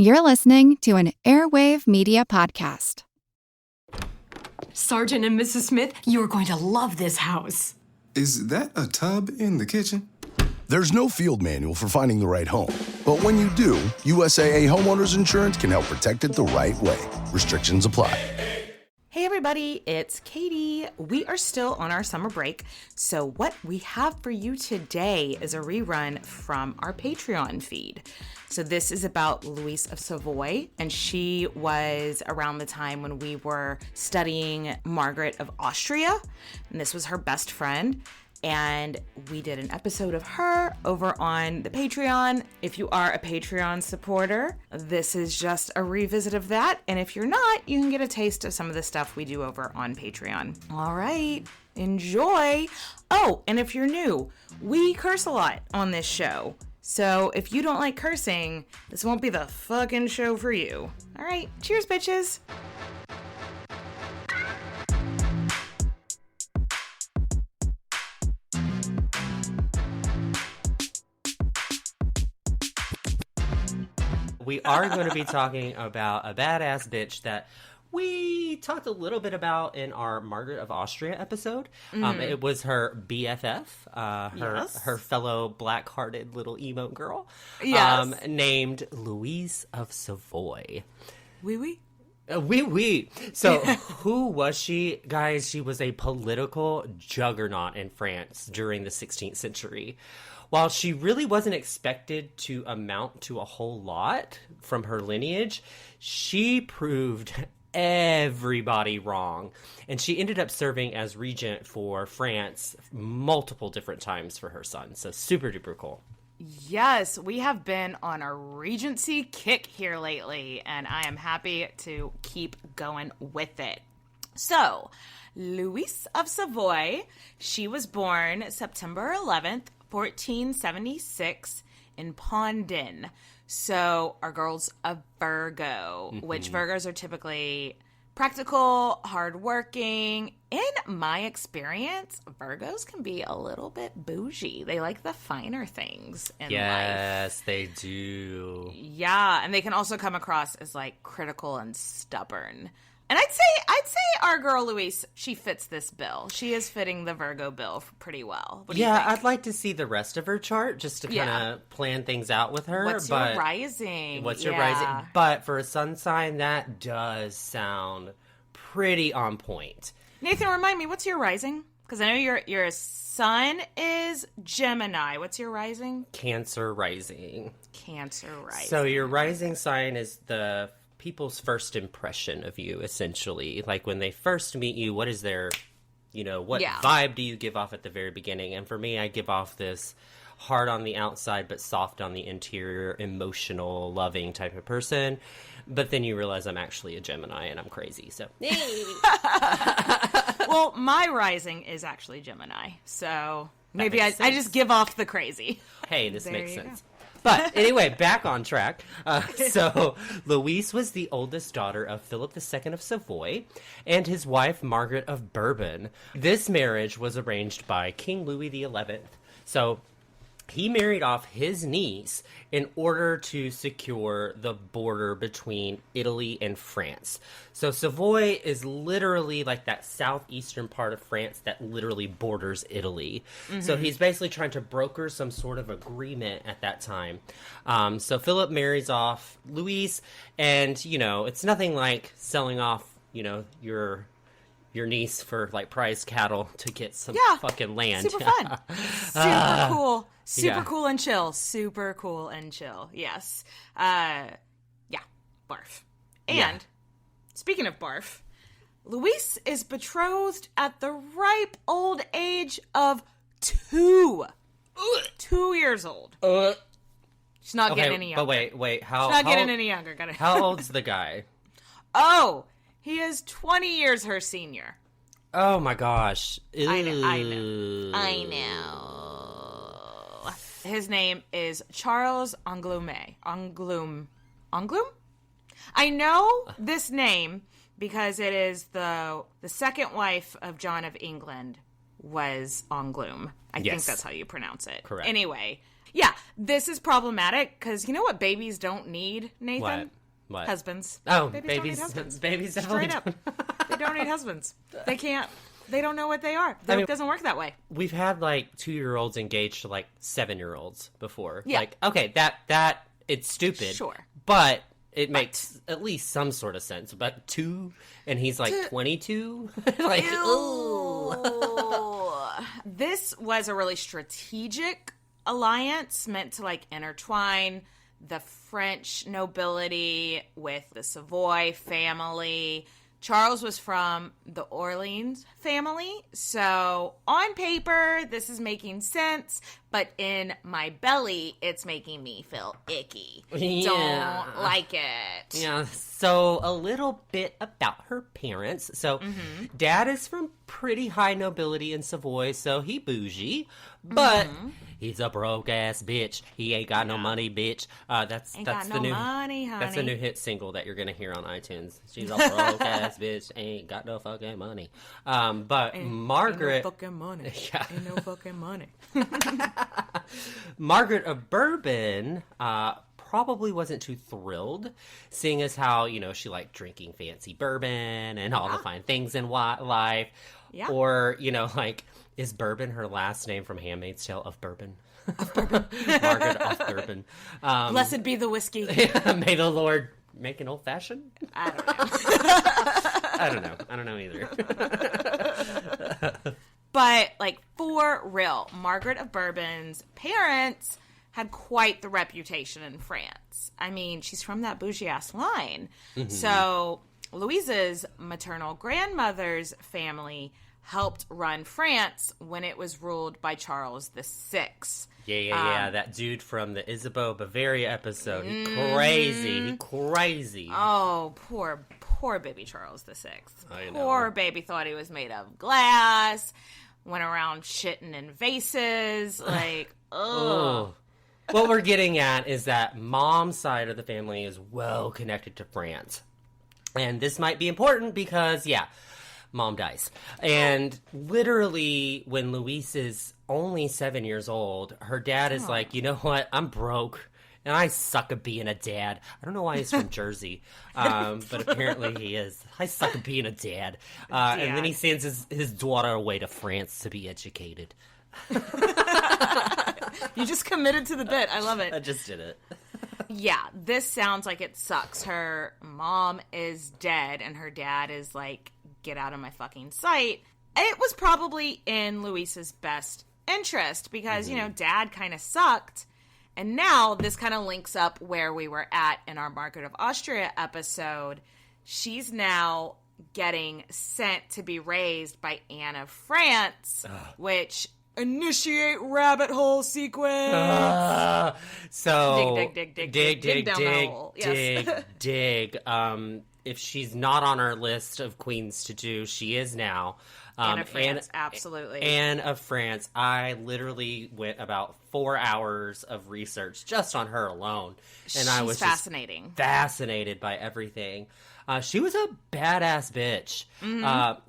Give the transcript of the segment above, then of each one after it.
You're listening to an Airwave Media Podcast. Sergeant and Mrs. Smith, you are going to love this house. Is that a tub in the kitchen? There's no field manual for finding the right home. But when you do, USAA Homeowners Insurance can help protect it the right way. Restrictions apply. Hey everybody, it's Katie. We are still on our summer break, so what we have for you today is a rerun from our Patreon feed. So this is about Louise of Savoy, and she was around the time when we were studying Margaret of Austria, and this was her best friend. And we did an episode of her over on the Patreon. If you are a Patreon supporter, this is just a revisit of that. And if you're not, you can get a taste of some of the stuff we do over on Patreon. All right, enjoy. Oh, and if you're new, we curse a lot on this show. So if you don't like cursing, this won't be the fucking show for you. All right, cheers, bitches. We are going to be talking about a badass bitch that we talked a little bit about in our Margaret of Austria episode. It was her BFF, her fellow black-hearted little emo girl, named Louise of Savoy. Oui. Oui. So who was she? Guys, she was a political juggernaut in France during the 16th century. While she really wasn't expected to amount to a whole lot from her lineage, she proved everybody wrong. And she ended up serving as regent for France multiple different times for her son. So super duper cool. Yes, we have been on a Regency kick here lately, and I am happy to keep going with it. So, Louise of Savoy, she was born September 11th, 1476 in Pondin. So our girl's a Virgo, which Virgos are typically practical, hardworking. In my experience, Virgos can be a little bit bougie. They like the finer things in life. Yes, they do. Yeah, and they can also come across as like critical and stubborn. And I'd say our girl Louise, she fits this bill. She is fitting the Virgo bill pretty well. What do you think? I'd like to see the rest of her chart just to kind of plan things out with her. What's your rising? But for a sun sign, that does sound pretty on point. Nathan, remind me, what's your rising? Because I know your sun is Gemini. What's your rising? Cancer rising. So your rising sign is the people's first impression of you, essentially. Like when they first meet you, what is their, what vibe do you give off at the very beginning? And for me, I give off this hard on the outside but soft on the interior, emotional, loving type of person. But then you realize I'm actually a Gemini and I'm crazy, so. Well, my rising is actually Gemini, so maybe I just give off the crazy. Hey, this makes sense. But anyway, back on track. So Louise was the oldest daughter of Philip II of Savoy and his wife Margaret of Bourbon. This marriage was arranged by King Louis XI. So he married off his niece in order to secure the border between Italy and France. So Savoy is literally like that southeastern part of France that literally borders Italy. So he's basically trying to broker some sort of agreement at that time. So Philip marries off Louise, and, it's nothing like selling off, your niece for like prize cattle to get some fucking land. Super fun. Super cool. Super cool and chill. Super cool and chill. Yes. Barf. And speaking of barf, Louise is betrothed at the ripe old age of 2. 2 years old. She's not getting any younger. But wait. She's not getting any younger. How old's the guy? Oh, he is 20 years her senior. Oh my gosh. I know. His name is Charles Anglume. Anglume? I know this name because it is the second wife of John of England was Anglume. I think that's how you pronounce it. Correct. Anyway, Yeah, this is problematic because you know what babies don't need, Nathan? What? Husbands. Oh, Babies don't babies. need husbands. Babies definitely Straight up. They don't need husbands. They can't. They don't know what they are. It doesn't work that way. We've had like 2-year-olds engaged to like 7-year-olds before. Yeah. Like, okay, that it's stupid. Sure. But it makes at least some sort of sense. But 2 and he's like 22? Like, ooh. This was a really strategic alliance meant to like intertwine the French nobility with the Savoy family. Charles was from the Orleans family, so on paper, this is making sense, but in my belly, it's making me feel icky. Yeah. Don't like it. Yeah, so a little bit about her parents. So, Dad is from pretty high nobility in Savoy, so he bougie, but he's a broke ass bitch. He ain't got no money, bitch. That's the new money, honey. That's the new hit single that you're gonna hear on iTunes. She's a broke ass bitch, ain't got no fucking money. But Margaret, Ain't no fucking money. Yeah. Ain't no fucking money. Margaret of Bourbon probably wasn't too thrilled, seeing as how, you know, she liked drinking fancy bourbon and all the fine things in life. Yeah. Or, you know, like, is Bourbon her last name from Handmaid's Tale of Bourbon? Margaret of Bourbon. Blessed be the whiskey. May the Lord make an old fashioned? I don't know. I don't know either. But, like, for real, Margaret of Bourbon's parents had quite the reputation in France. I mean, she's from that bougie-ass line. So, Louise's maternal grandmother's family helped run France when it was ruled by Charles VI. Yeah. That dude from the Isabeau Bavaria episode. He crazy. Oh, poor baby Charles VI. I know. Poor baby thought he was made of glass, went around shitting in vases, like, ugh. What we're getting at is that Mom's side of the family is well connected to France. And this might be important because, Mom dies. And literally, when Louise is only 7 years old, her dad is like, you know what? I'm broke. And I suck at being a dad. I don't know why he's from Jersey, but apparently he is. I suck at being a dad. And then he sends his daughter away to France to be educated. You just committed to the bit. I love it. I just did it. Yeah, this sounds like it sucks. Her mom is dead, and her dad is like, get out of my fucking sight. It was probably in Louise's best interest because, you know, Dad kind of sucked. And now this kind of links up where we were at in our Margaret of Austria episode. She's now getting sent to be raised by Anne of France, which... initiate rabbit hole sequence. So dig down the hole. Yes. dig. If she's not on our list of queens to do, she is now. Anne of France, absolutely. Anne of France. I literally went about 4 hours of research just on her alone, and I was fascinating. Just fascinated by everything. She was a badass bitch.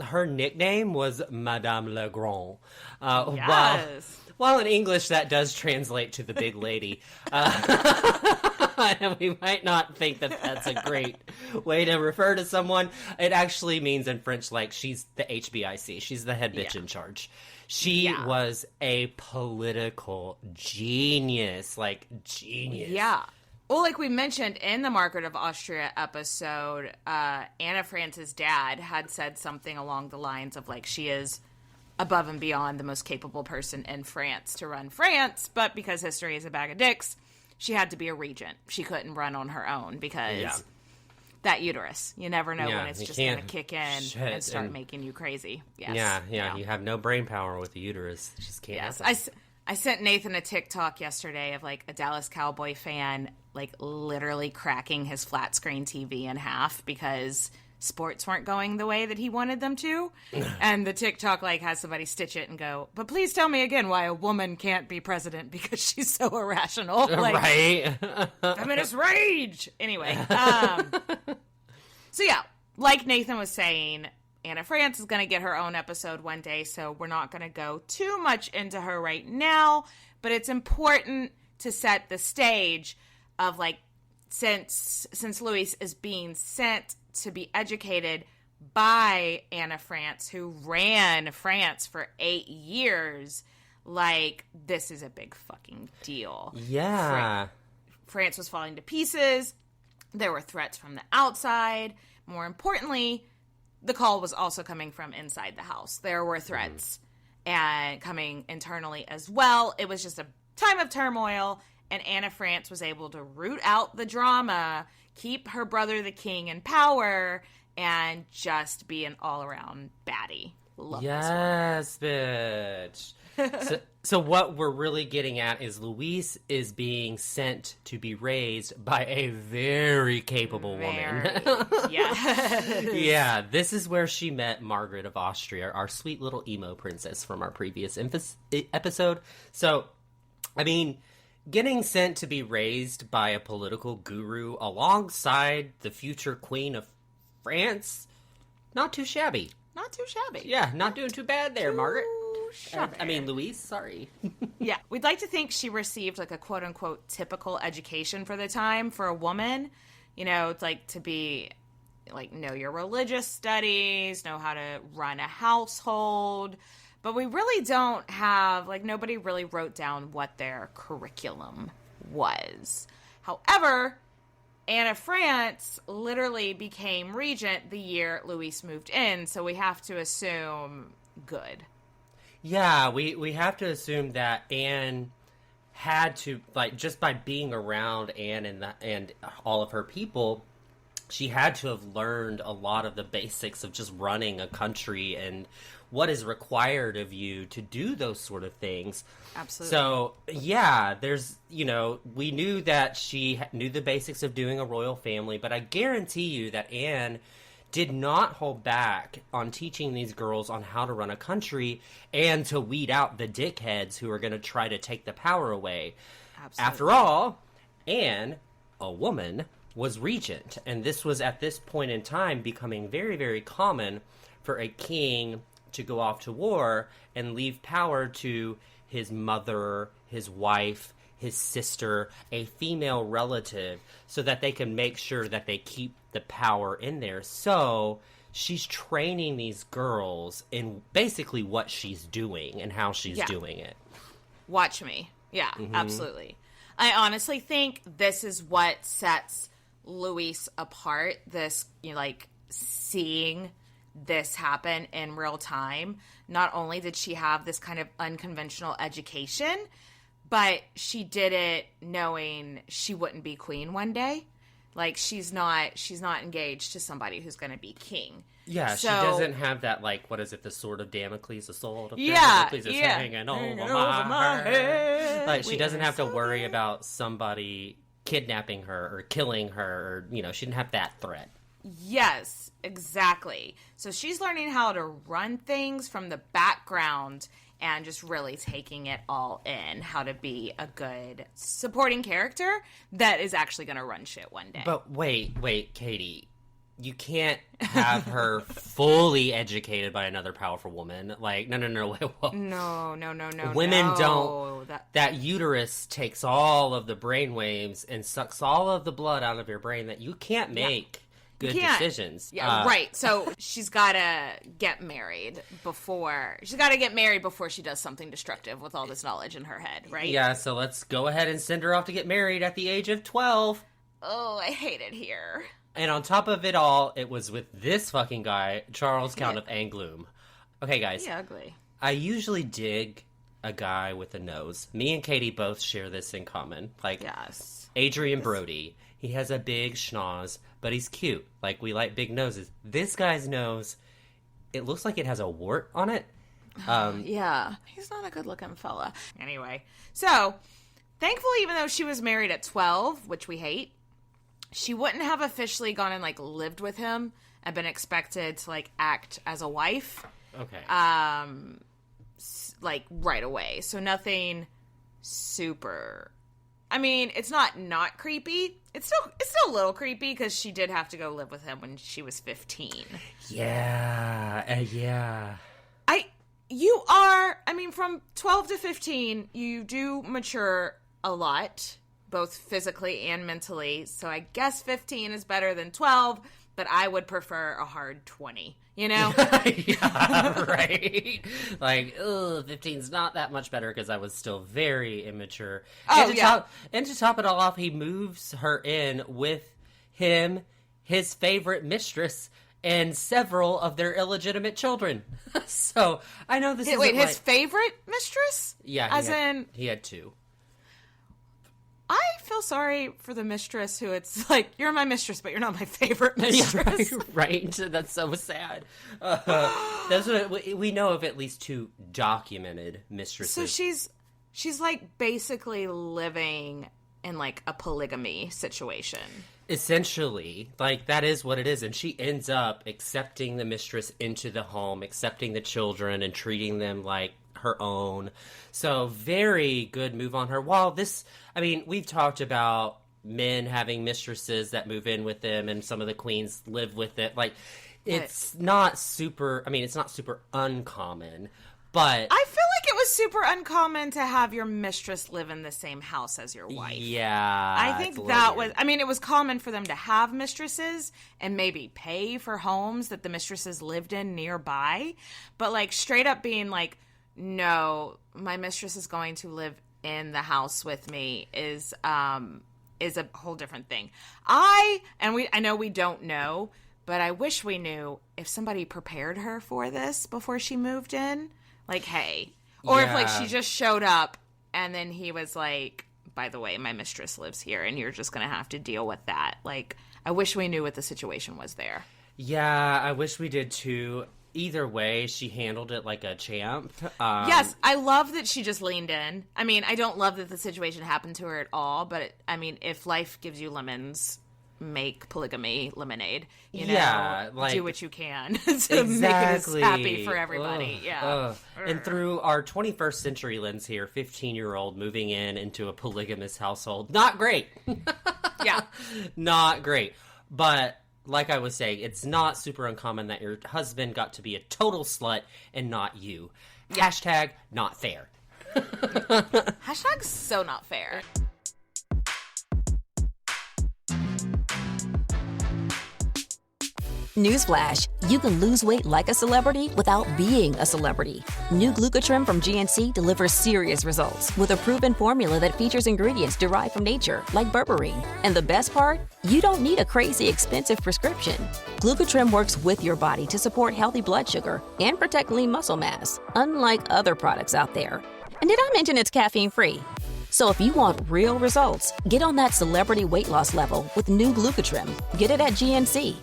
Her nickname was Madame Legrand. Yes. While in English that does translate to the big lady. And we might not think that that's a great way to refer to someone. It actually means in French, like, she's the HBIC. She's the head bitch in charge. She was a political genius. Like, genius. Yeah. Well, like we mentioned in the Margaret of Austria episode, Anne of France's dad had said something along the lines of, like, she is above and beyond the most capable person in France to run France, but because history is a bag of dicks, she had to be a regent. She couldn't run on her own because that uterus, you never know when it's just going to kick in and start making you crazy. Yes. Yeah. You have no brain power with the uterus. You just can't. Yes. I sent Nathan a TikTok yesterday of, like, a Dallas Cowboy fan, like, literally cracking his flat screen TV in half because sports weren't going the way that he wanted them to. And the TikTok, like, has somebody stitch it and go, but please tell me again why a woman can't be president because she's so irrational. Like, right? Feminist rage! Anyway. So, yeah, like Nathan was saying, Anne of France is going to get her own episode one day, so we're not going to go too much into her right now, but it's important to set the stage of, like, since Louise is being sent to be educated by Anne of France, who ran France for 8 years, like, this is a big fucking deal. Yeah. France was falling to pieces. There were threats from the outside. More importantly, the call was also coming from inside the house. There were threats and coming internally as well. It was just a time of turmoil, and Anne of France was able to root out the drama, keep her brother the king in power, and just be an all-around baddie. Love yes, bitch. So what we're really getting at is Louise is being sent to be raised by a very capable woman. Yeah. Yeah, this is where she met Margaret of Austria, our sweet little emo princess from our previous episode. So, I mean, getting sent to be raised by a political guru alongside the future queen of France, not too shabby. Not too shabby. Yeah, not doing too bad there, Margaret. Shabby. I mean, Louise, sorry. Yeah, we'd like to think she received, like, a quote-unquote typical education for the time for a woman. You know, it's like to be, like, know your religious studies, know how to run a household. But we really don't have, like, nobody really wrote down what their curriculum was. However, Anne of France literally became regent the year Louise moved in, so we have to assume good. Yeah, we have to assume that Anne had to, like, just by being around Anne and all of her people, she had to have learned a lot of the basics of just running a country and what is required of you to do those sort of things. Absolutely. So, yeah, there's, you know, we knew that she knew the basics of doing a royal family, but I guarantee you that Anne did not hold back on teaching these girls on how to run a country and to weed out the dickheads who are going to try to take the power away. Absolutely. After all, Anne, a woman, was regent, and this was at this point in time becoming very, very common for a king to go off to war and leave power to his mother, his wife, his sister, a female relative, so that they can make sure that they keep the power in there. So she's training these girls in basically what she's doing and how she's doing it. Watch me. Yeah, absolutely. I honestly think this is what sets Louise apart, this, you know, like, seeing this happen in real time. Not only did she have this kind of unconventional education, but she did it knowing she wouldn't be queen one day. Like, she's not engaged to somebody who's going to be king. Yeah, so, she doesn't have that, like, what is it, the sword of Damocles, the sword of Damocles is hanging over my head. Like, she doesn't have to worry about somebody kidnapping her or killing her, or, you know, she didn't have that threat. Yes, exactly. So she's learning how to run things from the background and just really taking it all in, how to be a good supporting character that is actually going to run shit one day. But wait, Katie. You can't have her fully educated by another powerful woman. Like, no, wait, whoa. No. Women don't. That uterus takes all of the brain waves and sucks all of the blood out of your brain that you can't make good decisions. Yeah, right. So she's got to get married before she does something destructive with all this knowledge in her head, right? Yeah, so let's go ahead and send her off to get married at the age of 12. Oh, I hate it here. And on top of it all, it was with this fucking guy, Charles, Count of Angoulême. Okay, guys. He's ugly. I usually dig a guy with a nose. Me and Katie both share this in common. Like, yes. Adrian Brody. He has a big schnoz, but he's cute. Like, we like big noses. This guy's nose, it looks like it has a wart on it. Yeah. He's not a good-looking fella. Anyway. So, thankfully, even though she was married at 12, which we hate, she wouldn't have officially gone and, like, lived with him and been expected to, like, act as a wife. Okay. Like, right away. So nothing super... I mean, it's not creepy. It's still a little creepy because she did have to go live with him when she was 15. Yeah. Yeah. From 12 to 15, you do mature a lot, both physically and mentally. So I guess 15 is better than 12, but I would prefer a hard 20, you know? Yeah, right. Like, 15's not that much better because I was still very immature. Oh, And to top it all off, he moves her in with him, his favorite mistress, and several of their illegitimate children. So I know this is his favorite mistress? Yeah, he had two. I feel sorry for the mistress who it's like, you're my mistress, but you're not my favorite mistress. Yeah, right? That's so sad. That's what we know of at least two documented mistresses. So she's like basically living in like a polygamy situation. Essentially, like, that is what it is. And she ends up accepting the mistress into the home, accepting the children, and treating them like her own. So, very good move on her. While this, I mean, we've talked about men having mistresses that move in with them, and some of the queens live with it. Like, it's not super uncommon. But I feel like it was super uncommon to have your mistress live in the same house as your wife. Yeah. I think that was, I mean, it was common for them to have mistresses and maybe pay for homes that the mistresses lived in nearby. But like straight up being like, no, my mistress is going to live in the house with me is a whole different thing. I know we don't know, but I wish we knew if somebody prepared her for this before she moved in. Like, hey. Or if, like, she just showed up and then he was like, by the way, my mistress lives here and you're just going to have to deal with that. Like, I wish we knew what the situation was there. Yeah, I wish we did too. Either way, she handled it like a champ. Yes, I love that she just leaned in. I mean, I don't love that the situation happened to her at all, but, I mean, if life gives you lemons, make polygamy lemonade. You know, like, do what you can to make it as happy for everybody. And through our 21st century lens here, 15-year-old moving into a polygamous household, not great. Yeah. Not great. But like I was saying, it's not super uncommon that your husband got to be a total slut and not you. Hashtag not fair. Hashtag so not fair. Newsflash, you can lose weight like a celebrity without being a celebrity. New Glucotrim from GNC delivers serious results with a proven formula that features ingredients derived from nature, like berberine. And the best part? You don't need a crazy expensive prescription. Glucotrim works with your body to support healthy blood sugar and protect lean muscle mass, unlike other products out there. And did I mention it's caffeine-free? So if you want real results, get on that celebrity weight loss level with new Glucotrim. Get it at GNC.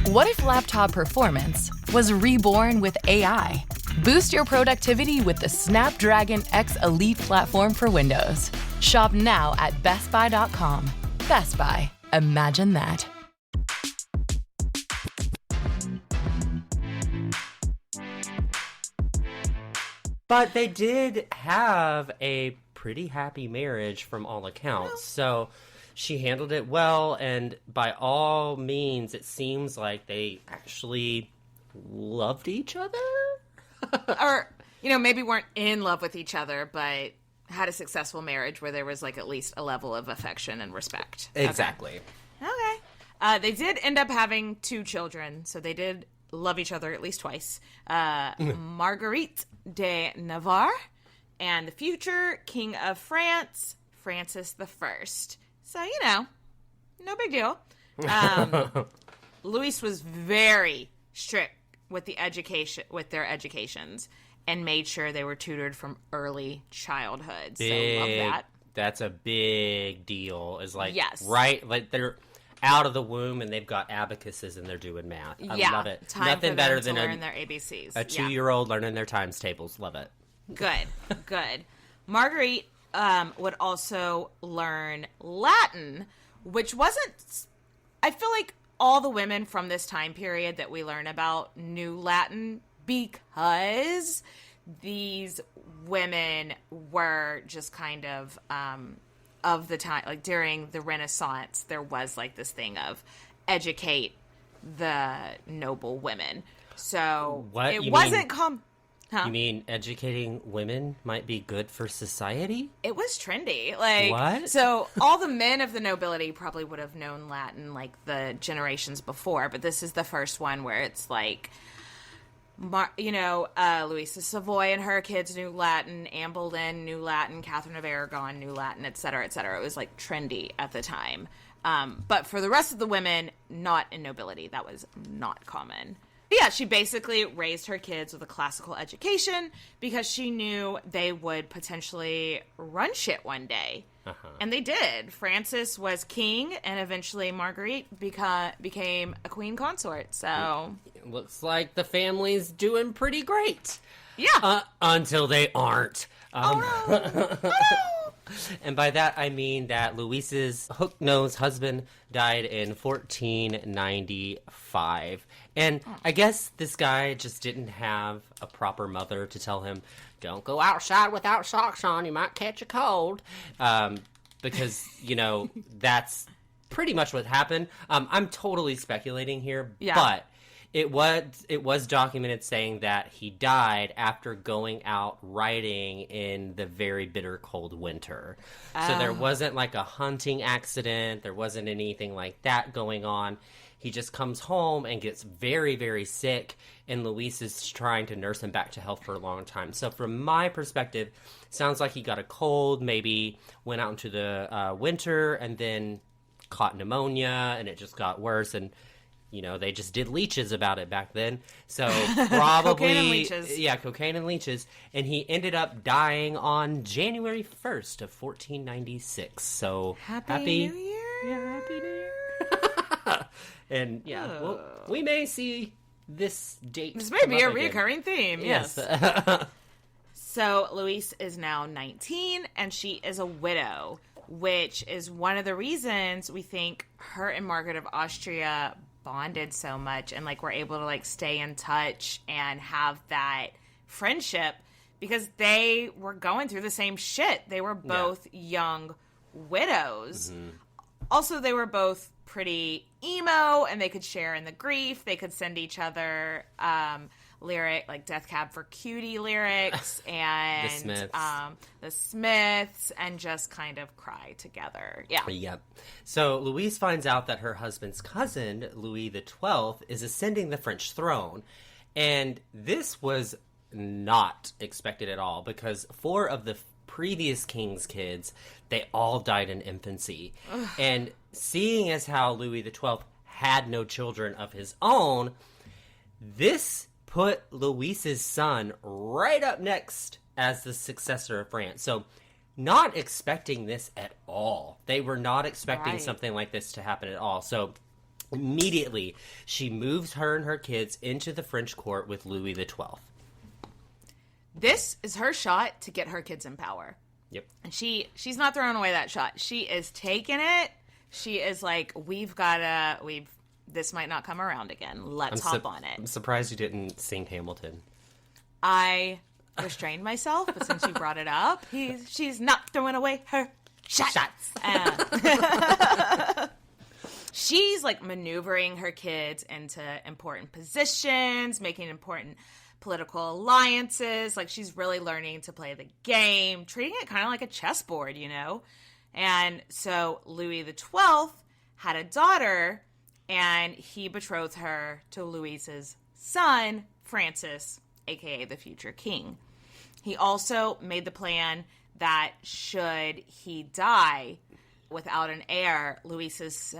What if laptop performance was reborn with AI? Boost your productivity with the Snapdragon X Elite platform for Windows. Shop now at bestbuy.com. Best Buy. Imagine that. But they did have a pretty happy marriage from all accounts. So she handled it well, and by all means, it seems like they actually loved each other? Or, you know, maybe weren't in love with each other, but had a successful marriage where there was, like, at least a level of affection and respect. Exactly. Okay. They did end up having 2 children, so they did love each other at least twice. Marguerite de Navarre and the future King of France, Francis I. So, you know, no big deal. Louise was very strict with their educations and made sure they were tutored from early childhood. So love that. That's a big deal. Is like, yes. Right? Like they're out of the womb and they've got abacuses and they're doing math. I love it. Nothing better than learn their ABCs. A 2-year-old learning their times tables. Love it. Good. Marguerite would also learn Latin, which wasn't, I feel like all the women from this time period that we learn about knew Latin because these women were just kind of the time, like during the Renaissance, there was like this thing of educate the noble women. So what? it You wasn't mean You mean educating women might be good for society? It was trendy. Like, what? So all the men of the nobility probably would have known Latin like the generations before, but this is the first one where it's like, Louise of Savoy and her kids knew Latin, Anne Boleyn knew Latin, Catherine of Aragon knew Latin, et cetera, et cetera. It was like trendy at the time. But for the rest of the women, not in nobility. That was not common. But yeah, she basically raised her kids with a classical education because she knew they would potentially run shit one day. Uh-huh. And they did. Francis was king, and eventually Marguerite became a queen consort. So looks like the family's doing pretty great. Yeah. Until they aren't. Oh no! Oh no! And by that, I mean that Louise's hook-nosed husband died in 1495. And I guess this guy just didn't have a proper mother to tell him, don't go outside without socks on, you might catch a cold. Because, that's pretty much what happened. I'm totally speculating here, but it was documented saying that he died after going out riding in the very bitter cold winter. So there wasn't like a hunting accident. There wasn't anything like that going on. He just comes home and gets very, very sick, and Louise is trying to nurse him back to health for a long time. So from my perspective, sounds like he got a cold, maybe went out into the winter, and then caught pneumonia, and it just got worse, and they just did leeches about it back then. So probably cocaine and leeches. Yeah, cocaine and leeches. And he ended up dying on January 1st of 1496. So happy New Year. Yeah, happy New Year. And well, we may see this date. This may be a again. reoccurring theme. Yes. So Louise is now 19 and she is a widow, which is one of the reasons we think her and Margaret of Austria bonded so much and were able to stay in touch and have that friendship because they were going through the same shit. They were both young widows. Mm-hmm. Also, they were both pretty emo and they could share in the grief. They could send each other Death Cab for Cutie lyrics and the Smiths and just kind of cry together. Yeah. Yep. So Louise finds out that her husband's cousin, Louis XII, is ascending the French throne. And this was not expected at all because 4 of the previous king's kids, they all died in infancy. Ugh. And seeing as how Louis XII had no children of his own, this put Louise's son right up next as the successor of France. So not expecting this at all. They were not expecting something like this to happen at all. So immediately she moves her and her kids into the French court with Louis XII. This is her shot to get her kids in power. Yep. And she's not throwing away that shot. She is taking it. She is like, this might not come around again. Let's hop on it. I'm surprised you didn't sing Hamilton. I restrained myself, but since you brought it up, she's not throwing away her shots. She's maneuvering her kids into important positions, making important political alliances. She's really learning to play the game, treating it kind of like a chessboard, And so Louis XII had a daughter, and he betrothed her to Louise's son, Francis, a.k.a. the future king. He also made the plan that should he die without an heir, Louise's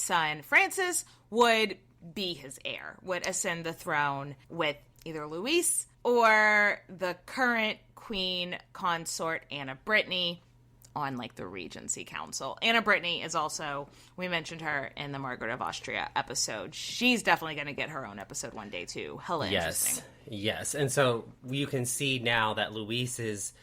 son, Francis, would be his heir, would ascend the throne with either Louise or the current queen consort, Anna Brittany, on the Regency Council. Anna Brittany is also, we mentioned her in the Margaret of Austria episode. She's definitely going to get her own episode one day too. Hella interesting. Yes. And so you can see now that Louise is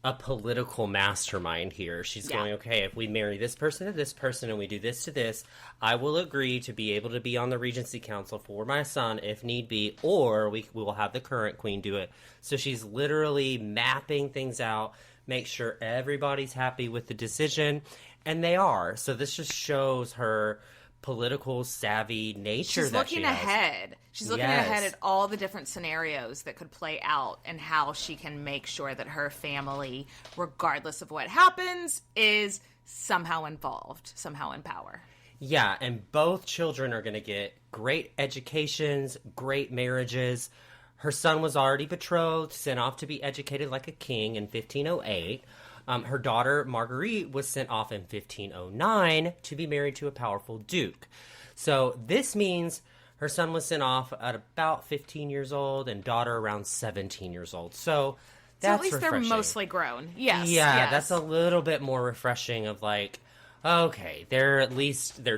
a political mastermind here. She's going, okay, if we marry this person to this person and we do this to this, I will agree to be able to be on the Regency Council for my son if need be, or we will have the current queen do it. So she's literally mapping things out, make sure everybody's happy with the decision, and they are. So this just shows her political savvy nature She's that looking she has. ahead. She's looking ahead at all the different scenarios that could play out and how she can make sure that her family, regardless of what happens, is somehow involved, somehow in power. Yeah, and both children are going to get great educations, great marriages. Her son was already betrothed, sent off to be educated like a king in 1508. Her daughter, Marguerite, was sent off in 1509 to be married to a powerful duke. So this means her son was sent off at about 15 years old and daughter around 17 years old. So that's at least refreshing. they're mostly grown. Yes. Yeah, yes. That's a little bit more refreshing of like, okay, they're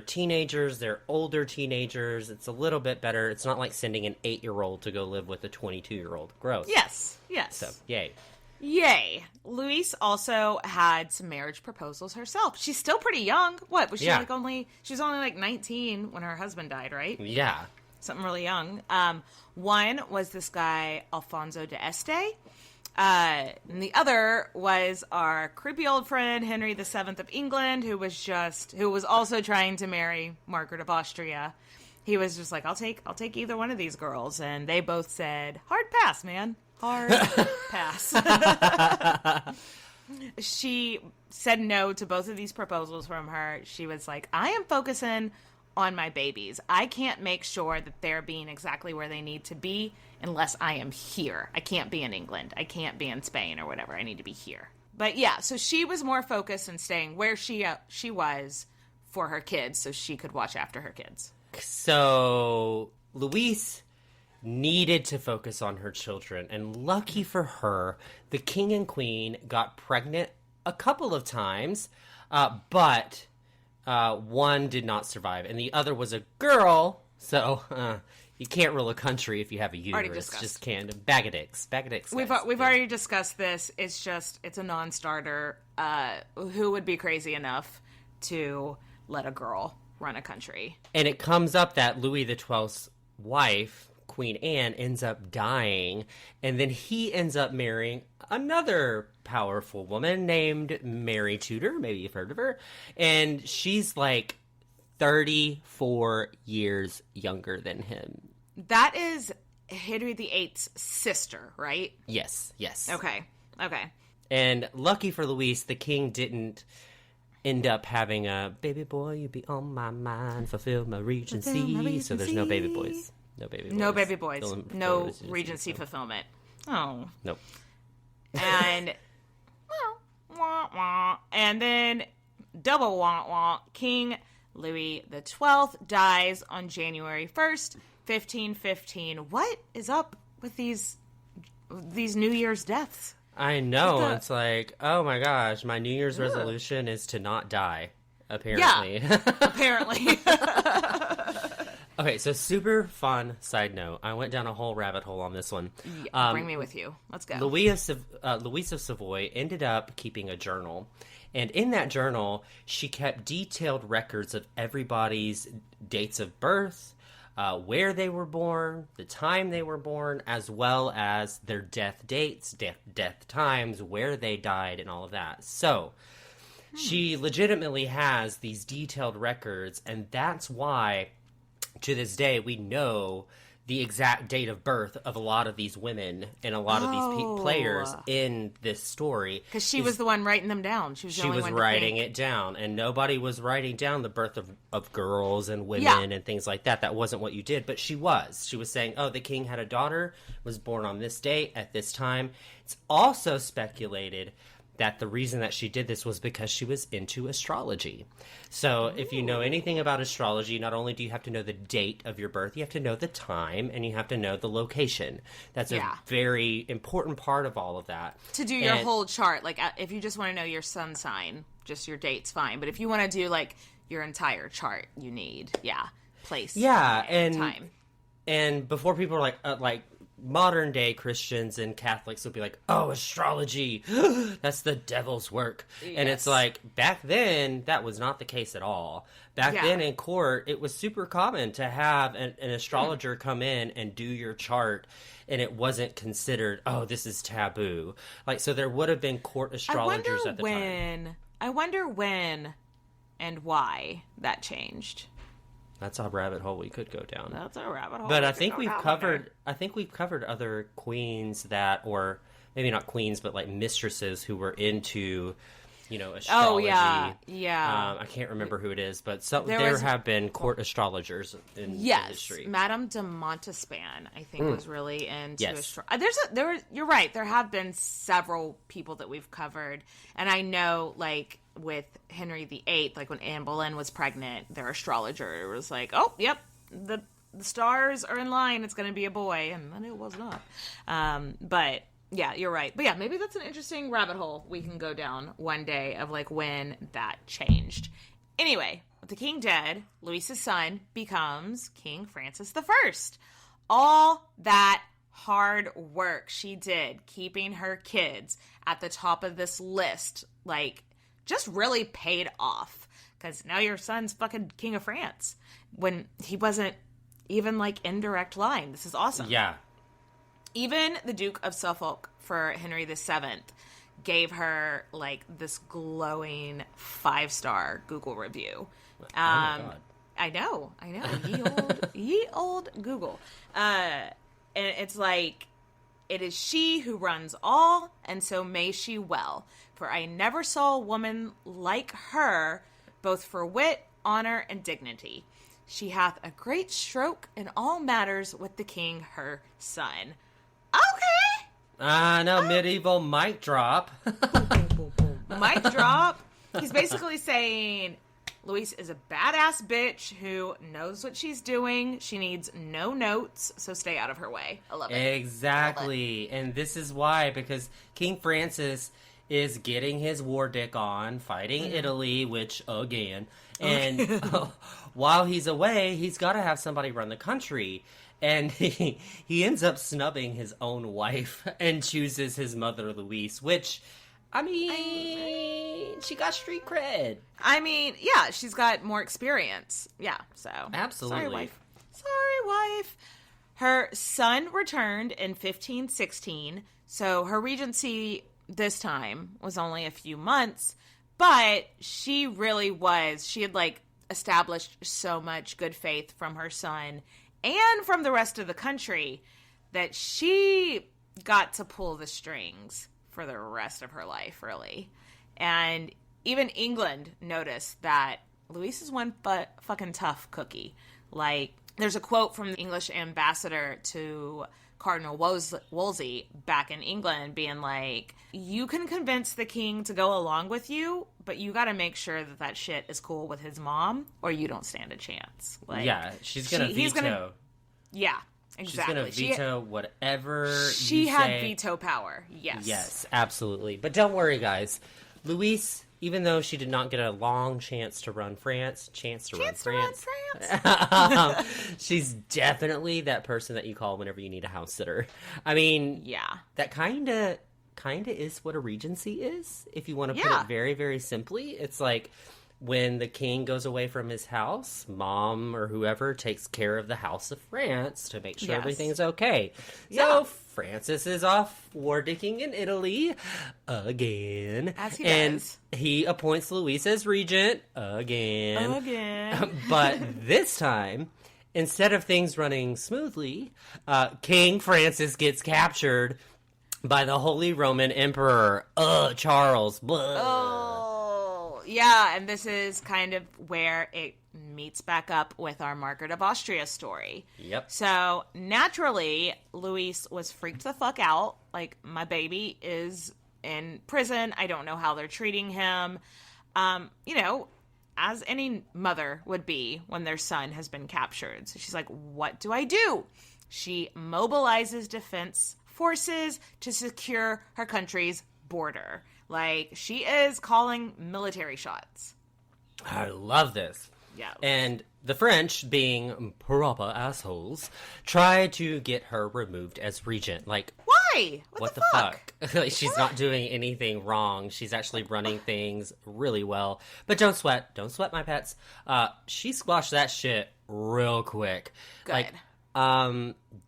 teenagers, they're older teenagers. It's a little bit better. It's not like sending an 8-year-old to go live with a 22-year-old. Gross. Yes. So, yay. Yay. Louise also had some marriage proposals herself. She's still pretty young. What, was she she was only like 19 when her husband died, right? Yeah. Something really young. One was this guy, Alfonso d'Este. And the other was our creepy old friend, Henry VII of England, who was also trying to marry Margaret of Austria. He was just like, I'll take either one of these girls. And they both said, hard pass, man. Hard pass. She said no to both of these proposals from her. She was like, I am focusing on my babies. I can't make sure that they're being exactly where they need to be unless I am here. I can't be in England. I can't be in Spain or whatever. I need to be here. But yeah, so she was more focused on staying where she was for her kids so she could watch after her kids. So Louise needed to focus on her children, and lucky for her, the king and queen got pregnant a couple of times, but one did not survive, and the other was a girl, so you can't rule a country if you have a uterus. Just can't. Bag of dicks. We've already discussed this. It's a non-starter. Who would be crazy enough to let a girl run a country? And it comes up that Louis XII's wife, Queen Anne, ends up dying, and then he ends up marrying another powerful woman named Mary Tudor. Maybe you've heard of her. And she's like 34 years younger than him. That is Henry VIII's sister, right? Yes. Okay. And lucky for Louise, the king didn't end up having a baby boy, you be on my mind, fulfill my regency. So there's no baby boys. No baby boys. No Regency fulfillment. Oh. Nope. And wah, wah. And then double wah wah. King Louis XII dies on January 1st, 1515. What is up with these New Year's deaths? I know. It's like, oh my gosh, my New Year's resolution is to not die, apparently. Yeah, apparently. Okay, so super fun side note. I went down a whole rabbit hole on this one. Bring me with you. Let's go. Louise of Savoy ended up keeping a journal. And in that journal, she kept detailed records of everybody's dates of birth, where they were born, the time they were born, as well as their death dates, death times, where they died, and all of that. So she legitimately has these detailed records, and that's why to this day, we know the exact date of birth of a lot of these women and a lot of these players in this story. Because she was the one writing them down. She was writing it down, and nobody was writing down the birth of girls and women and things like that. That wasn't what you did, but she was. She was saying, oh, the king had a daughter, was born on this date at this time. It's also speculated that the reason that she did this was because she was into astrology. So if you know anything about astrology, not only do you have to know the date of your birth, you have to know the time, and you have to know the location. That's a very important part of all of that. To do your whole chart, like if you just want to know your sun sign, just your date's fine. But if you want to do like your entire chart, you need, place, and time. And before people are like modern day Christians and Catholics will be like, oh, astrology, that's the devil's work. Yes. And it's like, back then, that was not the case at all. Back then in court, it was super common to have an astrologer come in and do your chart, and it wasn't considered, oh, this is taboo. Like, so there would have been court astrologers time. I wonder when and why that changed. That's a rabbit hole we could go down. That's a rabbit hole. But I think we've covered other queens that, or maybe not queens, but like mistresses who were into, astrology. Oh, yeah. I can't remember who it is, but there have been court astrologers in the industry. Madame de Montespan, I think, was really into astrology. You're right. There have been several people that we've covered, and I know, like, with Henry VIII, like when Anne Boleyn was pregnant, their astrologer was like, "Oh, yep, the stars are in line. It's going to be a boy," and then it was not. But yeah, you're right. But yeah, maybe that's an interesting rabbit hole we can go down one day of like when that changed. Anyway, with the king dead, Louise's son becomes King Francis I. All that hard work she did keeping her kids at the top of this list, like, just really paid off, because now your son's fucking King of France when he wasn't even like in direct line. This is awesome. Yeah. Even the Duke of Suffolk for Henry VII gave her like this glowing 5-star Google review. Oh my God. I know. Ye old Google. And it's like, "It is she who runs all, and so may she well. For I never saw a woman like her, both for wit, honor, and dignity. She hath a great stroke in all matters with the king her son." Okay. No, medieval mic drop. Mic drop. He's basically saying Louise is a badass bitch who knows what she's doing. She needs no notes, so stay out of her way. I love it. Exactly. And this is why, because King Francis is getting his war dick on, fighting Italy, which, again, and while he's away, he's got to have somebody run the country. And he ends up snubbing his own wife and chooses his mother, Louise, which, I mean, she got street cred. I mean, yeah, she's got more experience. Yeah, so. Absolutely. Sorry, wife. Her son returned in 1516, so her regency this time was only a few months, but she had like established so much good faith from her son and from the rest of the country that she got to pull the strings for the rest of her life, really. And even England noticed that Louise is one fucking tough cookie. Like, there's a quote from the English ambassador to Cardinal Wolsey back in England being like, "You can convince the king to go along with you, but you got to make sure that shit is cool with his mom, or you don't stand a chance." Like, yeah, she's going to veto. Yeah, exactly. She's going to veto whatever she you had say. veto power. Yes. Yes, absolutely. But don't worry, guys. Louise, even though she did not get a long chance to run France, she's definitely that person that you call whenever you need a house sitter. I mean, yeah, that kind of is what a regency is, if you want to put it very, very simply. It's like when the king goes away from his house, mom or whoever takes care of the House of France to make sure everything's okay. So Francis is off war dicking in Italy again. As he does. He appoints Louise as regent again. But this time, instead of things running smoothly, King Francis gets captured by the Holy Roman Emperor, Charles. Yeah, and this is kind of where it meets back up with our Margaret of Austria story. Yep. So, naturally, Louise was freaked the fuck out. Like, my baby is in prison. I don't know how they're treating him. As any mother would be when their son has been captured. So she's like, what do I do? She mobilizes defense forces to secure her country's border. Like, she is calling military shots. I love this. Yeah. And the French, being proper assholes, try to get her removed as regent. Like, why? What the fuck? Like, she's not doing anything wrong. She's actually running things really well. But don't sweat. Don't sweat, my pets. She squashed that shit real quick. Good. Like,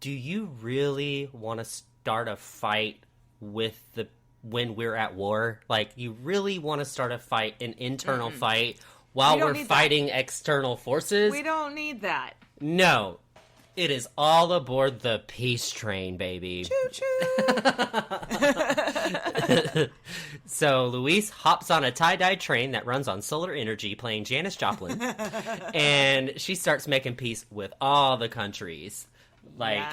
do you really want to start a fight when we're at war? Like, you really want to start a fight, an internal fight, while we're fighting external forces. We don't need that. No. It is all aboard the peace train, baby. Choo-choo. So Louise hops on a tie-dye train that runs on solar energy playing Janis Joplin. And she starts making peace with all the countries. Like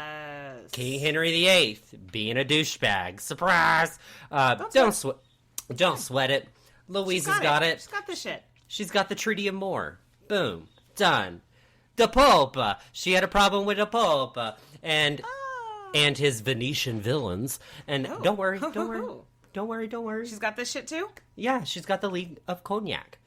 King Henry VIII being a douchebag. Surprise! Don't sweat it. Louise has got it. She's got the shit. She's got the Treaty of Cambrai. Boom. Done. The Pope. She had a problem with the Pope. And his Venetian villains. And don't worry. She's got this shit too? Yeah, she's got the League of Cognac.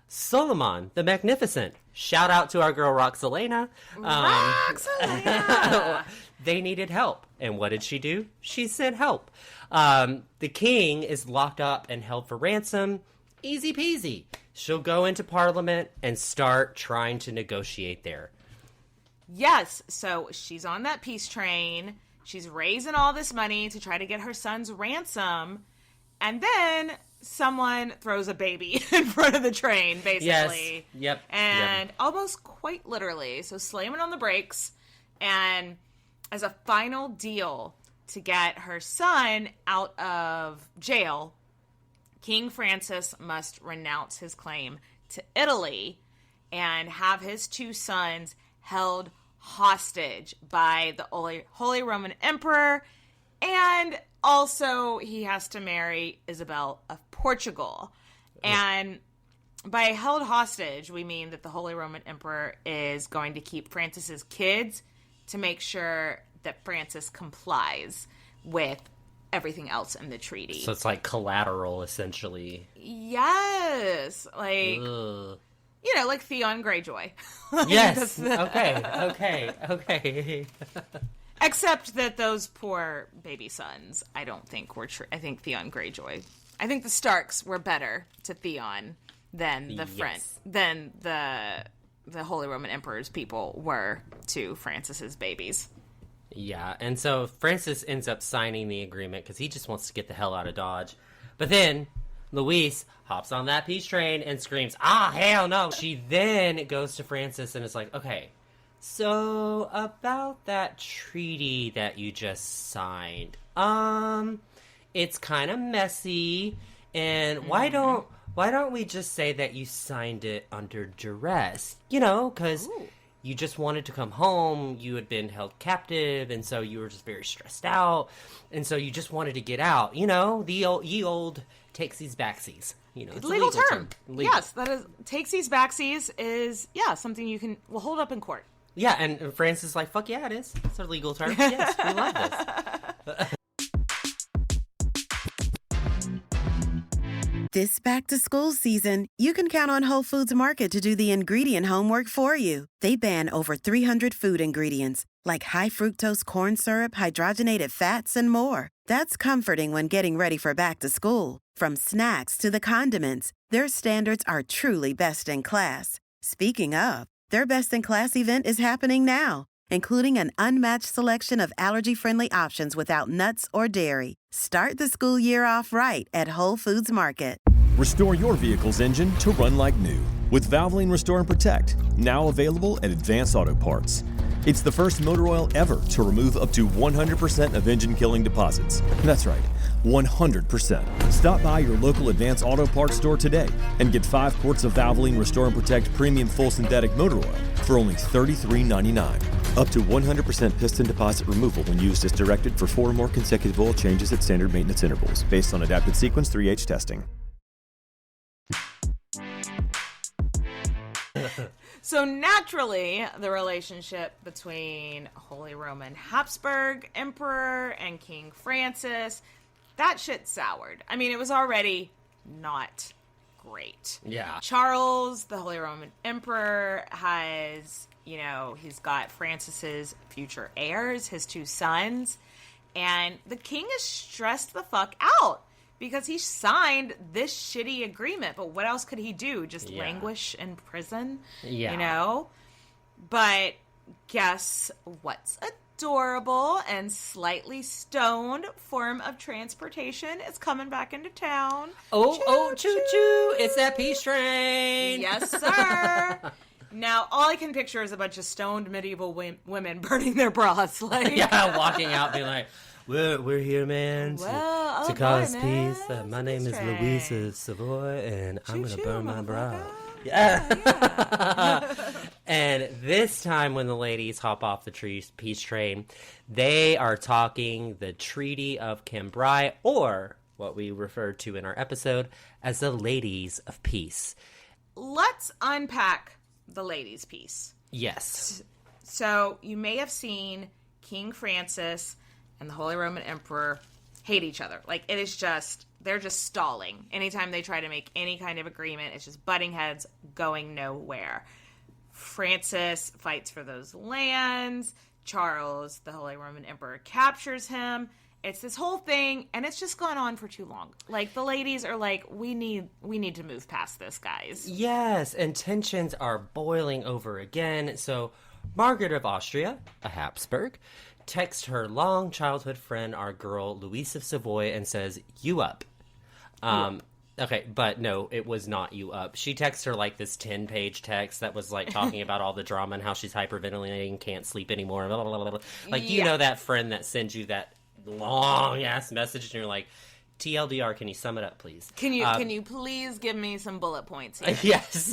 Solomon the Magnificent. Shout out to our girl Roxelana. Roxelana! They needed help. And what did she do? She sent help. The king is locked up and held for ransom. Easy peasy. She'll go into Parliament and start trying to negotiate there. Yes, so she's on that peace train. She's raising all this money to try to get her son's ransom. And then someone throws a baby in front of the train, basically. Yes. Yep. And almost quite literally. So slamming on the brakes. And as a final deal to get her son out of jail, King Francis must renounce his claim to Italy and have his two sons held hostage by the Holy Roman Emperor, and also he has to marry Isabel of Portugal. And by held hostage, we mean that the Holy Roman Emperor is going to keep Francis's kids to make sure that Francis complies with everything else in the treaty. So it's like collateral, essentially. Yes. Like, you know, like Theon Greyjoy. Yes. Okay. Except that those poor baby sons, I don't think were true. I think Theon Greyjoy. I think the Starks were better to Theon than the Holy Roman Emperor's people were to Francis's babies. Yeah, and so Francis ends up signing the agreement because he just wants to get the hell out of Dodge. But then Louise hops on that peace train and screams, hell no! She then goes to Francis and is like, okay, so about that treaty that you just signed, it's kind of messy, and why don't we just say that you signed it under duress? You know, because you just wanted to come home, you had been held captive, and so you were just very stressed out, and so you just wanted to get out. You know, the old takesies backsies. You know, it's legal a legal term. Yes, that is, takesies backsies is, something you can, hold up in court. Yeah, and Francis is like, fuck yeah, it is. It's a legal term. Yes, we love this. This back-to-school season, you can count on Whole Foods Market to do the ingredient homework for you. They ban over 300 food ingredients, like high fructose corn syrup, hydrogenated fats, and more. That's comforting when getting ready for back-to-school. From snacks to the condiments, their standards are truly best in class. Speaking of, their best-in-class event is happening now, including an unmatched selection of allergy-friendly options without nuts or dairy. Start the school year off right at Whole Foods Market. Restore your vehicle's engine to run like new with Valvoline Restore and Protect, now available at Advance Auto Parts. It's the first motor oil ever to remove up to 100% of engine-killing deposits. That's right, 100%. Stop by your local Advance Auto Parts store today and get 5 quarts of Valvoline Restore and Protect Premium Full Synthetic Motor Oil for only $33.99. Up to 100% piston deposit removal when used as directed for 4 or more consecutive oil changes at standard maintenance intervals, based on adapted sequence 3H testing. So naturally, the relationship between Holy Roman Habsburg Emperor and King Francis, that shit soured. I mean, it was already not great. Yeah. Charles, the Holy Roman Emperor, has, he's got Francis's future heirs, his 2 sons, and the king is stressed the fuck out because he signed this shitty agreement. But what else could he do? Just languish in prison? Yeah. But guess what's a adorable and slightly stoned form of transportation is coming back into town. Choo-choo! It's that peace train! Yes, sir! Now, all I can picture is a bunch of stoned medieval women burning their bras. Yeah, walking out being like, we're here, man, to cause peace. My name is Louise of Savoy, and I'm going to burn my bra. Yeah. And this time when the ladies hop off the peace train, they are talking the Treaty of Cambrai, or what we referred to in our episode as the Ladies of Peace. Let's unpack the ladies' piece. Yes. So you may have seen King Francis and the Holy Roman Emperor hate each other. Like, it is just, they're just stalling. Anytime they try to make any kind of agreement, it's just butting heads, going nowhere. Francis fights for those lands. Charles, the Holy Roman Emperor, captures him. It's this whole thing, and it's just gone on for too long. Like, the ladies are like, we need to move past this, guys. Yes, and tensions are boiling over again. So Margaret of Austria, a Habsburg, texts her long childhood friend, our girl Louise of Savoy, and says, "You up." Okay, but no, it was not "you up." She texts her like this 10-page text that was like talking about all the drama and how she's hyperventilating, can't sleep anymore. Blah, blah, blah, blah. Like, you know that friend that sends you that long ass message and you're like, TLDR, can you sum it up, please? Can you please give me some bullet points here? Yes.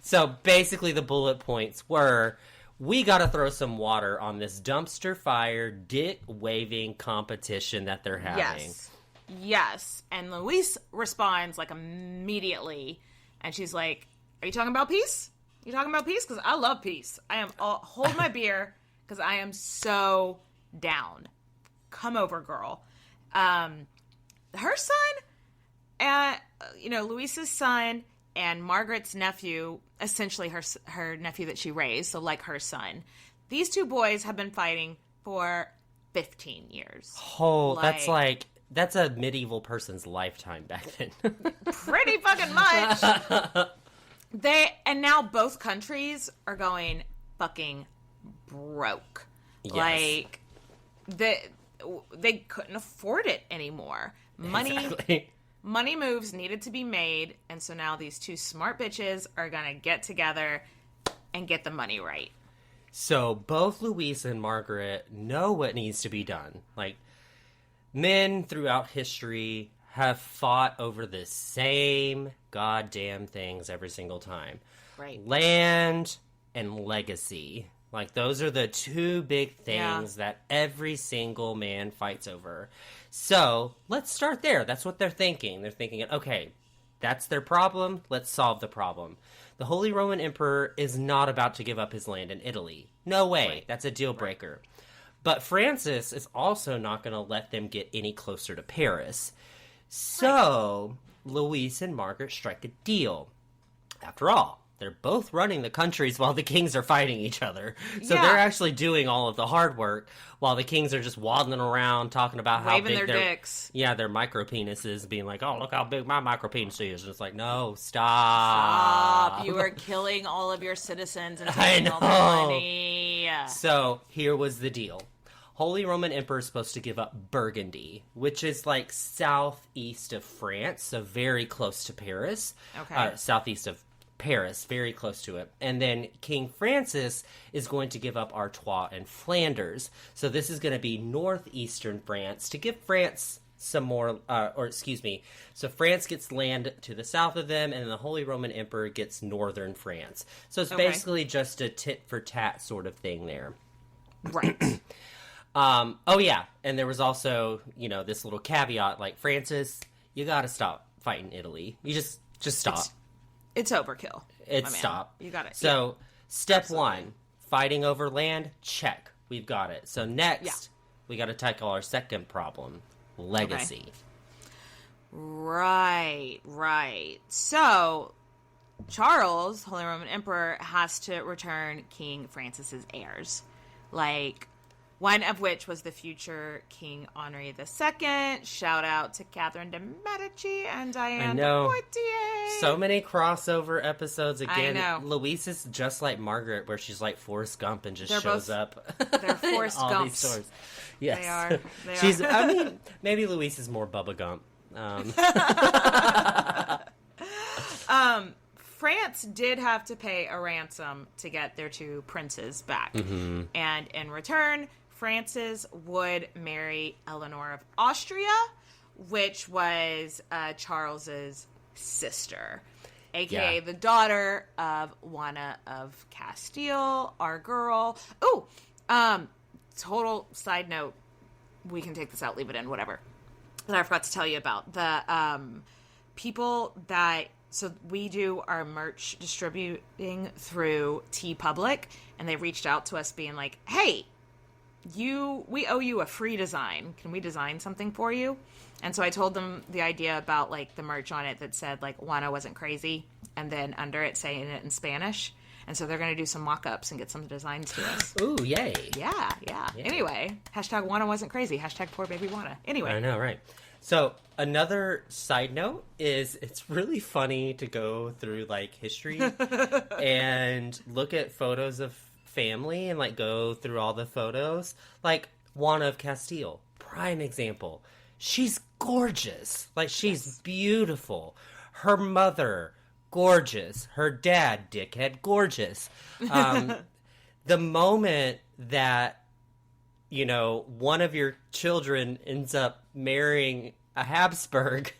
So basically the bullet points were, we got to throw some water on this dumpster fire dick waving competition that they're having. Yes. And Louise responds like immediately, and she's like, "Are you talking about peace? You talking about peace? Because I love peace. I am hold my beer because I am so down. Come over, girl." Her son, Louise's son and Margaret's nephew, essentially her nephew that she raised, so like her son. These two boys have been fighting for 15 years. Oh, that's a medieval person's lifetime back then. Pretty fucking much. And now both countries are going fucking broke. Yes. Like, they couldn't afford it anymore. Money moves needed to be made, and so now these two smart bitches are gonna get together and get the money right. So both Louise and Margaret know what needs to be done. Like, men throughout history have fought over the same goddamn things every single time. Right. Land and legacy. Like, those are the two big things that every single man fights over. So, let's start there. That's what they're thinking. They're thinking, okay, that's their problem. Let's solve the problem. The Holy Roman Emperor is not about to give up his land in Italy. No way. Right. That's a deal breaker. Right. But Francis is also not going to let them get any closer to Paris. So, Louise and Margaret strike a deal. After all, they're both running the countries while the kings are fighting each other. So they're actually doing all of the hard work while the kings are just waddling around talking about how waving big their dicks. Yeah, their micro penises, being like, "Oh, look how big my micro penis is." And it's like, no, stop. You are killing all of your citizens and taking all their money. So here was the deal. Holy Roman Emperor is supposed to give up Burgundy, which is like southeast of France, so very close to Paris. Okay. Southeast of Paris, very close to it. And then King Francis is going to give up Artois and Flanders. So this is going to be northeastern France to give France some more, so France gets land to the south of them, and the Holy Roman Emperor gets northern France. So it's basically just a tit-for-tat sort of thing there. Right. And there was also, this little caveat, like, Francis, you gotta stop fighting Italy. You just stop. It's overkill. Stop. You got it. So, step one, fighting over land, check. We've got it. So next, we got to tackle our second problem, legacy. Okay. Right. So, Charles, Holy Roman Emperor, has to return King Francis's heirs. Like, One of which was the future King Henri II. Shout out to Catherine de' Medici and Diane de Poitiers. So many crossover episodes again. I know. Louise is just like Margaret, where she's like Forrest Gump and just shows up. They're Forrest all Gumps. These stories. Yes, they are. She's. I mean, maybe Louise is more Bubba Gump. France did have to pay a ransom to get their two princes back. Mm-hmm. And in return, Francis would marry Eleanor of Austria, which was Charles's sister, a.k.a. the daughter of Juana of Castile, our girl. Oh, total side note. We can take this out, leave it in, whatever. That I forgot to tell you about. The people that... So we do our merch distributing through TeePublic, and they reached out to us being like, hey, we owe you a free design. Can we design something for you? And so I told them the idea about like the merch on it that said like Juana wasn't crazy, and then under it saying it in Spanish. And so they're going to do some mock-ups and get some designs to us. Ooh, yay. Yeah. Anyway, hashtag Juana wasn't crazy. Hashtag poor baby Juana. Anyway. I know, right. So another side note is it's really funny to go through like history and look at photos of family and like go through all the photos. Like Juana of Castile, prime example. She's gorgeous. Like she's beautiful. Her mother, gorgeous. Her dad, dickhead, gorgeous. The moment that, you know, one of your children ends up marrying a Habsburg,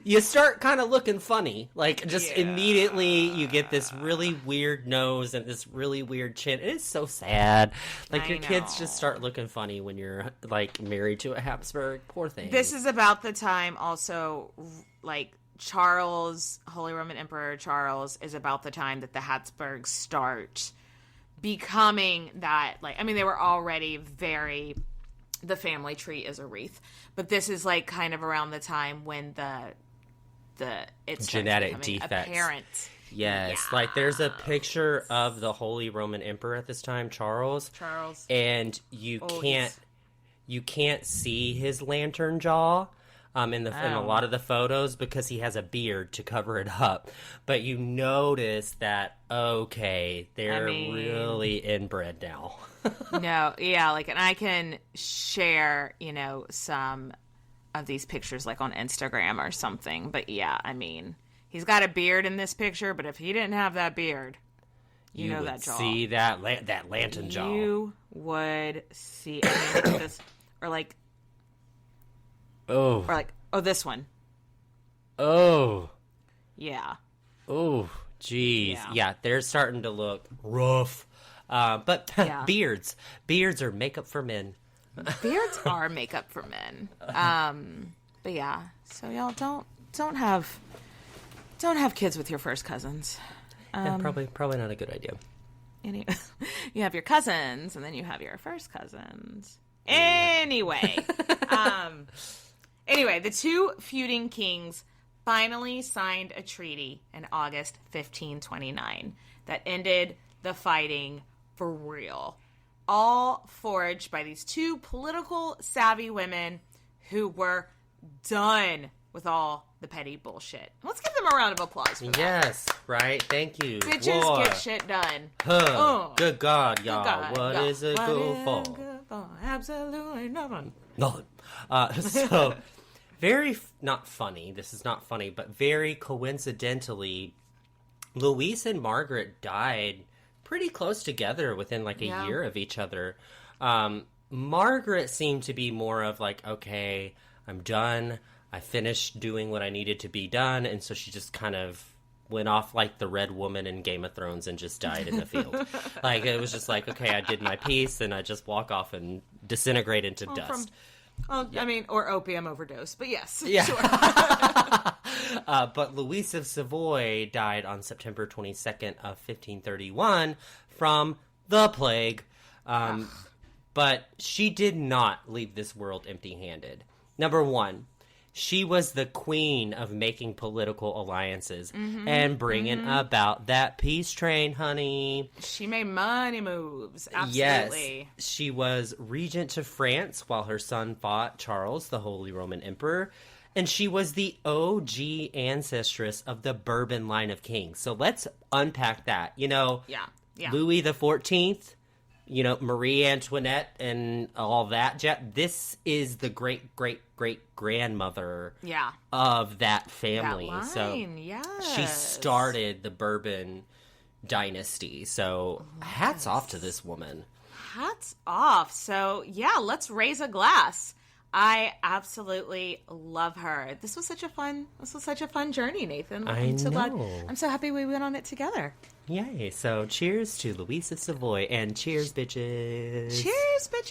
you start kind of looking funny. Like, just immediately you get this really weird nose and this really weird chin. It's so sad. Like, your kids just start looking funny when you're, like, married to a Habsburg. Poor thing. This is about the time also, like, Charles, Holy Roman Emperor Charles, is about the time that the Habsburgs start becoming that, like, I mean, they were already very, the family tree is a wreath, but this is like kind of around the time when it's genetic defects apparent. Yes, like there's a picture of the Holy Roman Emperor at this time, Charles, and you can't see his lantern jaw. In a lot of the photos because he has a beard to cover it up. But you notice that, okay, they're really inbred now. No, yeah, like, and I can share, you know, some of these pictures, like, on Instagram or something. But, yeah, I mean, he's got a beard in this picture, but if he didn't have that beard, you know that jaw. See that lantern jaw. You would see, I mean, look at this, or, like... Oh. Or like, this one. Oh. Yeah. Oh, geez. Yeah, they're starting to look rough. But beards are makeup for men. Beards are makeup for men. But yeah, so y'all don't have kids with your first cousins. Probably not a good idea. You have your cousins, and then you have your first cousins. Anyway. Anyway, the two feuding kings finally signed a treaty in August 1529 that ended the fighting for real. All forged by these two political savvy women who were done with all the petty bullshit. Let's give them a round of applause for that. Yes, right? Thank you. Bitches get shit done. Good God, y'all. What is it good for? Absolutely nothing. Nothing. So, very, not funny, this is not funny, but very coincidentally, Louise and Margaret died pretty close together within like a year of each other. Margaret seemed to be more of like, okay, I'm done. I finished doing what I needed to be done. And so she just kind of went off like the Red Woman in Game of Thrones and just died in the field. Like, it was just like, okay, I did my piece and I just walk off and disintegrate into dust. I mean, or opium overdose, but yes. Yeah. Sure. But Louise of Savoy died on September 22nd of 1531 from the plague. But she did not leave this world empty-handed. Number one, She was the queen of making political alliances and bringing about that peace train, honey. She made money moves. Absolutely. Yes. She was regent to France while her son fought Charles, the Holy Roman Emperor. And she was the OG ancestress of the Bourbon line of kings. So let's unpack that. Yeah. Louis the 14th, Marie Antoinette and all that. This is the great-great-great-grandmother of that family. That line, yes. She started the Bourbon dynasty. So hats off to this woman. Hats off. So, let's raise a glass. I absolutely love her. This was such a fun journey, Nathan. I'm so glad. I'm so happy we went on it together. Yay. So cheers to Louise of Savoy and cheers, bitches. Cheers, bitches.